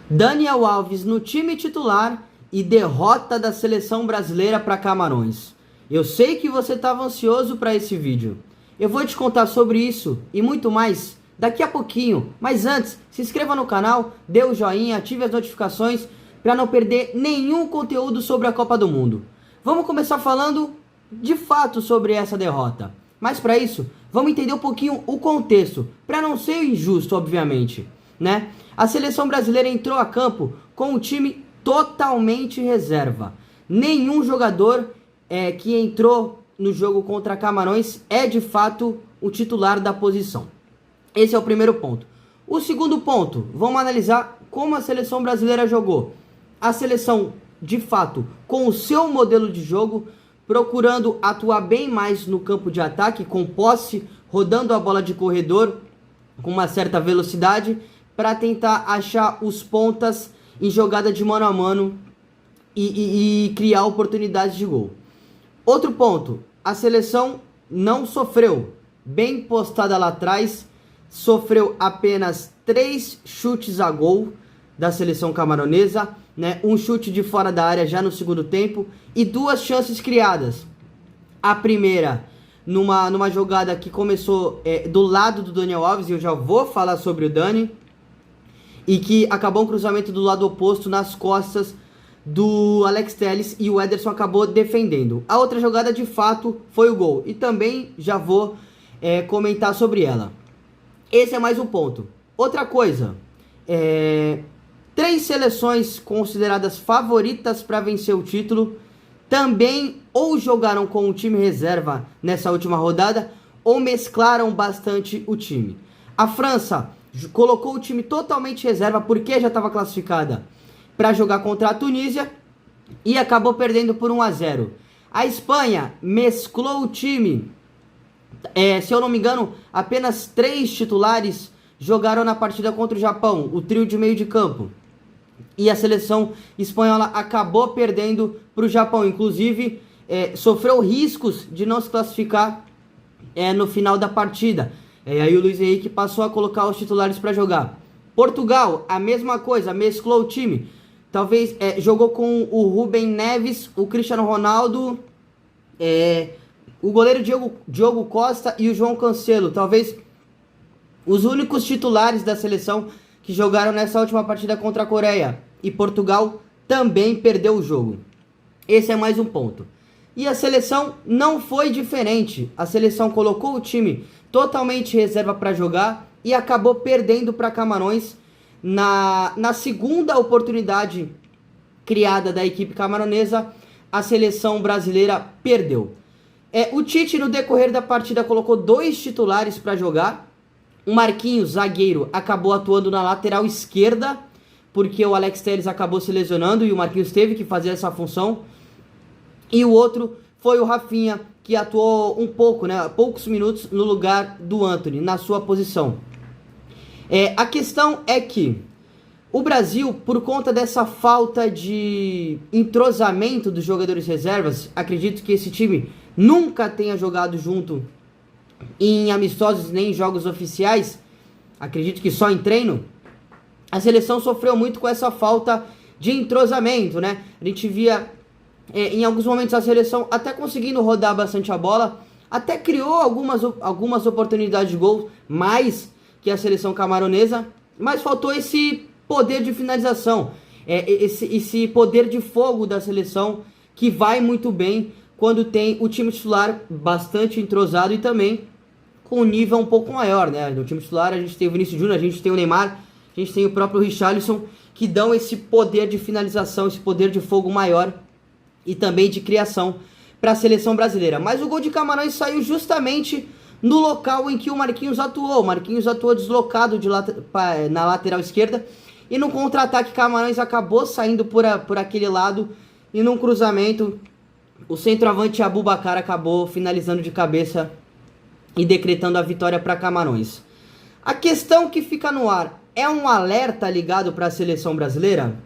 Daniel Alves no time titular e derrota da seleção brasileira para Camarões. Eu sei que você estava ansioso para esse vídeo. Eu vou te contar sobre isso e muito mais daqui a pouquinho. Mas antes, se inscreva no canal, dê o joinha, ative as notificações para não perder nenhum conteúdo sobre a Copa do Mundo. Vamos começar falando de fato sobre essa derrota. Mas para isso, vamos entender um pouquinho o contexto, para não ser injusto, obviamente, né? A seleção brasileira entrou a campo com um time totalmente reserva. Nenhum jogador que entrou no jogo contra Camarões é de fato o titular da posição. Esse é o primeiro ponto. O segundo ponto, vamos analisar como a seleção brasileira jogou. A seleção, de fato, com o seu modelo de jogo, procurando atuar bem mais no campo de ataque, com posse, rodando a bola de corredor com uma certa velocidade, para tentar achar os pontas em jogada de mano a mano e criar oportunidades de gol. Outro ponto, a seleção não sofreu, bem postada lá atrás, sofreu apenas 3 chutes a gol da seleção camaronesa, né? Um chute de fora da área já no segundo tempo e 2 chances criadas. A primeira, numa jogada que começou do lado do Daniel Alves, e eu já vou falar sobre o Dani, e que acabou um cruzamento do lado oposto nas costas do Alex Telles e o Ederson acabou defendendo. A outra jogada de fato foi o gol e também já vou comentar sobre ela. Esse é mais um ponto. Outra coisa, 3 seleções consideradas favoritas para vencer o título também ou jogaram com o time reserva nessa última rodada ou mesclaram bastante o time. A França colocou o time totalmente reserva porque já estava classificada para jogar contra a Tunísia e acabou perdendo por 1-0. A Espanha mesclou o time, se eu não me engano, apenas 3 titulares jogaram na partida contra o Japão, o trio de meio de campo. E a seleção espanhola acabou perdendo para o Japão, inclusive sofreu riscos de não se classificar no final da partida. Aí o Luiz Henrique passou a colocar os titulares para jogar. Portugal, a mesma coisa, mesclou o time. Talvez jogou com o Rubem Neves, o Cristiano Ronaldo, o goleiro Diogo Costa e o João Cancelo. Talvez os únicos titulares da seleção que jogaram nessa última partida contra a Coreia. E Portugal também perdeu o jogo. Esse é mais um ponto. E a seleção não foi diferente. A seleção colocou o time totalmente reserva para jogar e acabou perdendo para Camarões na segunda oportunidade criada da equipe camaronesa. A seleção brasileira perdeu. O Tite, no decorrer da partida, colocou 2 titulares para jogar. O Marquinhos, zagueiro, acabou atuando na lateral esquerda, porque o Alex Telles acabou se lesionando e o Marquinhos teve que fazer essa função. E o outro foi o Rafinha, que atuou um pouco, poucos minutos no lugar do Antony, na sua posição. A questão é que o Brasil, por conta dessa falta de entrosamento dos jogadores reservas, acredito que esse time nunca tenha jogado junto em amistosos nem em jogos oficiais, acredito que só em treino, a seleção sofreu muito com essa falta de entrosamento, né? A gente via em alguns momentos a seleção até conseguindo rodar bastante a bola, até criou algumas oportunidades de gol, mais que a seleção camaronesa, mas faltou esse poder de finalização, esse poder de fogo da seleção, que vai muito bem quando tem o time titular bastante entrosado e também com um nível um pouco maior, né? No time titular a gente tem o Vinícius Júnior, a gente tem o Neymar, a gente tem o próprio Richarlison, que dão esse poder de finalização, esse poder de fogo maior e também de criação para a seleção brasileira. Mas o gol de Camarões saiu justamente no local em que o Marquinhos atuou. O Marquinhos atuou deslocado na lateral esquerda e no contra-ataque Camarões acabou saindo por aquele lado e num cruzamento o centroavante Aboubakar acabou finalizando de cabeça e decretando a vitória para Camarões. A questão que fica no ar é um alerta ligado para a seleção brasileira?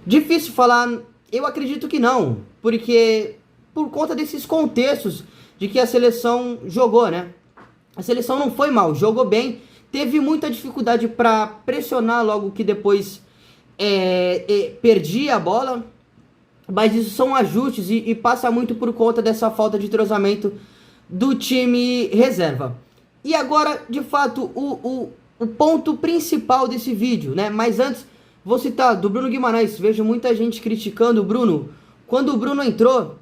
Difícil falar. Eu acredito que não, porque por conta desses contextos de que a seleção jogou, né? A seleção não foi mal, jogou bem, teve muita dificuldade para pressionar logo que depois perdia a bola, mas isso são ajustes e passa muito por conta dessa falta de entrosamento do time reserva. E agora, de fato, o ponto principal desse vídeo, né? Mas antes, vou citar do Bruno Guimarães. Vejo muita gente criticando o Bruno. Quando o Bruno entrou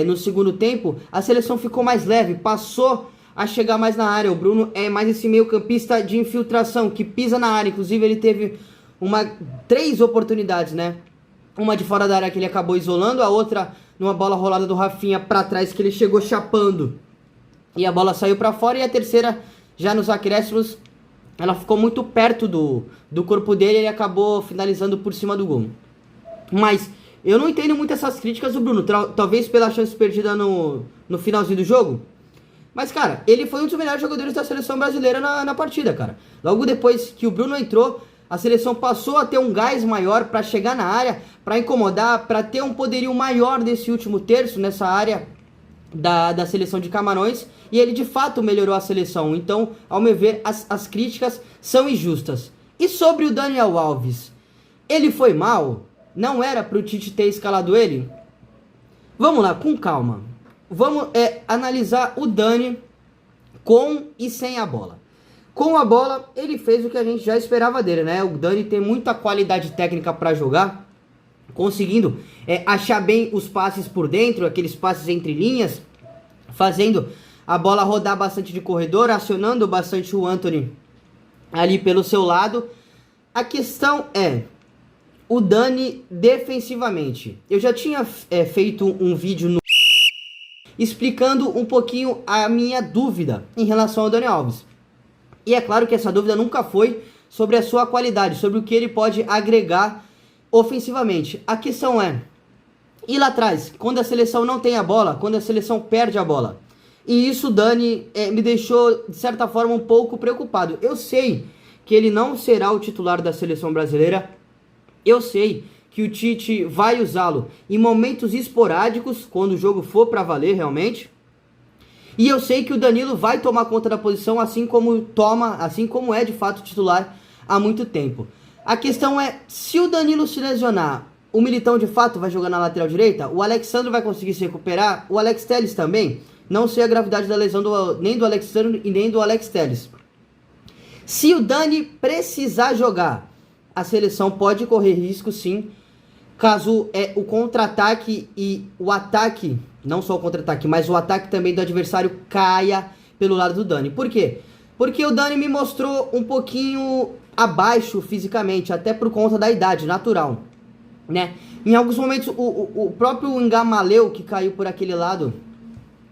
no segundo tempo, a seleção ficou mais leve, passou a chegar mais na área. O Bruno é mais esse meio campista de infiltração, que pisa na área. Inclusive, ele teve 3 oportunidades, né? Uma de fora da área que ele acabou isolando, a outra numa bola rolada do Rafinha para trás, que ele chegou chapando e a bola saiu para fora, e a terceira, já nos acréscimos, ela ficou muito perto do corpo dele e ele acabou finalizando por cima do gol. Mas eu não entendo muito essas críticas do Bruno, talvez pela chance perdida no finalzinho do jogo. Mas, cara, ele foi um dos melhores jogadores da seleção brasileira na partida, cara. Logo depois que o Bruno entrou, a seleção passou a ter um gás maior para chegar na área, para incomodar, para ter um poderio maior nesse último terço, nessa área da seleção de Camarões. E ele de fato melhorou a seleção. Então, ao meu ver, as críticas são injustas. E sobre o Daniel Alves, ele foi mal? Não era para o Tite ter escalado ele? Vamos lá, com calma. Vamos analisar o Dani com e sem a bola. Com a bola, ele fez o que a gente já esperava dele, né? O Dani tem muita qualidade técnica para jogar, conseguindo achar bem os passes por dentro, aqueles passes entre linhas, fazendo a bola rodar bastante de corredor, acionando bastante o Antony ali pelo seu lado. A questão é o Dani defensivamente. Eu já tinha feito um vídeo explicando um pouquinho a minha dúvida em relação ao Dani Alves. E é claro que essa dúvida nunca foi sobre a sua qualidade, sobre o que ele pode agregar ofensivamente. A questão é, e lá atrás, quando a seleção não tem a bola, quando a seleção perde a bola? E isso, Dani, me deixou, de certa forma, um pouco preocupado. Eu sei que ele não será o titular da seleção brasileira. Eu sei que o Tite vai usá-lo em momentos esporádicos, quando o jogo for para valer realmente. E eu sei que o Danilo vai tomar conta da posição, assim como é de fato titular há muito tempo. A questão é, se o Danilo se lesionar, o Militão de fato vai jogar na lateral direita? O Alexandre vai conseguir se recuperar? O Alex Telles também? Não sei a gravidade da lesão nem do Alexandre e nem do Alex Telles. Se o Dani precisar jogar, a seleção pode correr risco sim, caso o contra-ataque e o ataque, não só o contra-ataque, mas o ataque também do adversário caia pelo lado do Dani. Por quê? Porque o Dani me mostrou um pouquinho abaixo fisicamente, até por conta da idade natural, né? Em alguns momentos, o próprio Ngamaleu, que caiu por aquele lado,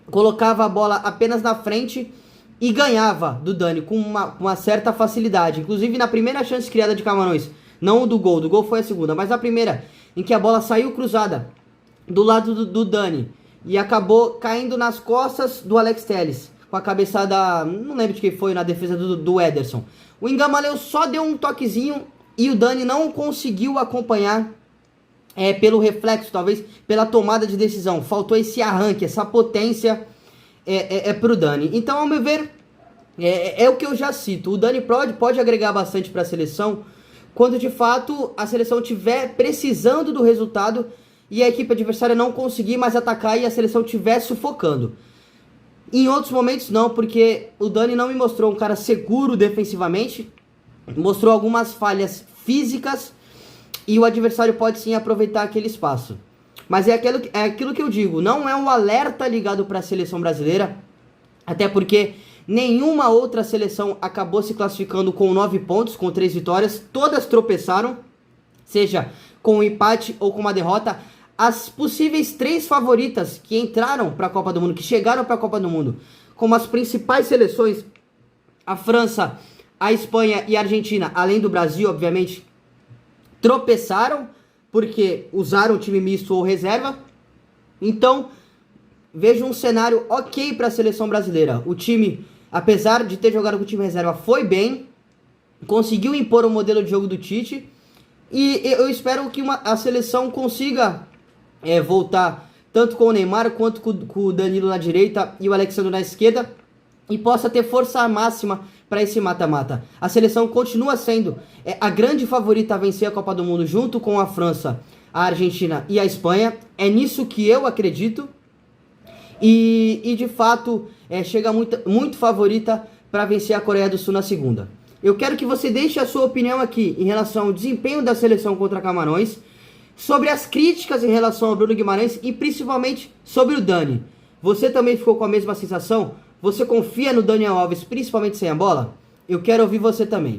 colocava a bola apenas na frente e ganhava do Dani com uma certa facilidade. Inclusive, na primeira chance criada de Camarões, não o do gol foi a segunda, mas a primeira, em que a bola saiu cruzada do lado do Dani e acabou caindo nas costas do Alex Telles, com a cabeçada, não lembro de quem foi, na defesa do Ederson. O Ngamaleu só deu um toquezinho e o Dani não conseguiu acompanhar pelo reflexo, talvez pela tomada de decisão. Faltou esse arranque, essa potência pro Dani. Então, ao meu ver, é o que eu já cito. O Dani pode agregar bastante para a seleção quando de fato a seleção estiver precisando do resultado e a equipe adversária não conseguir mais atacar e a seleção estiver sufocando. Em outros momentos não, porque o Dani não me mostrou um cara seguro defensivamente, mostrou algumas falhas físicas e o adversário pode sim aproveitar aquele espaço. Mas é aquilo que eu digo, não é um alerta ligado para a seleção brasileira, até porque nenhuma outra seleção acabou se classificando com 9 pontos, com 3 vitórias, todas tropeçaram, seja com um empate ou com uma derrota. As possíveis 3 favoritas que entraram para a Copa do Mundo, que chegaram para a Copa do Mundo, como as principais seleções, a França, a Espanha e a Argentina, além do Brasil, obviamente, tropeçaram porque usaram o time misto ou reserva. Então, vejo um cenário ok para a seleção brasileira. O time, apesar de ter jogado com o time reserva, foi bem, conseguiu impor o modelo de jogo do Tite, e eu espero que a seleção consiga voltar tanto com o Neymar quanto com o Danilo na direita e o Alexandre na esquerda, e possa ter força máxima para esse mata-mata. A seleção continua sendo a grande favorita a vencer a Copa do Mundo junto com a França, a Argentina e a Espanha. É nisso que eu acredito. E de fato, chega muito favorita para vencer a Coreia do Sul na segunda. Eu quero que você deixe a sua opinião aqui em relação ao desempenho da seleção contra Camarões, sobre as críticas em relação ao Bruno Guimarães e principalmente sobre o Dani. Você também ficou com a mesma sensação? Você confia no Daniel Alves, principalmente sem a bola? Eu quero ouvir você também.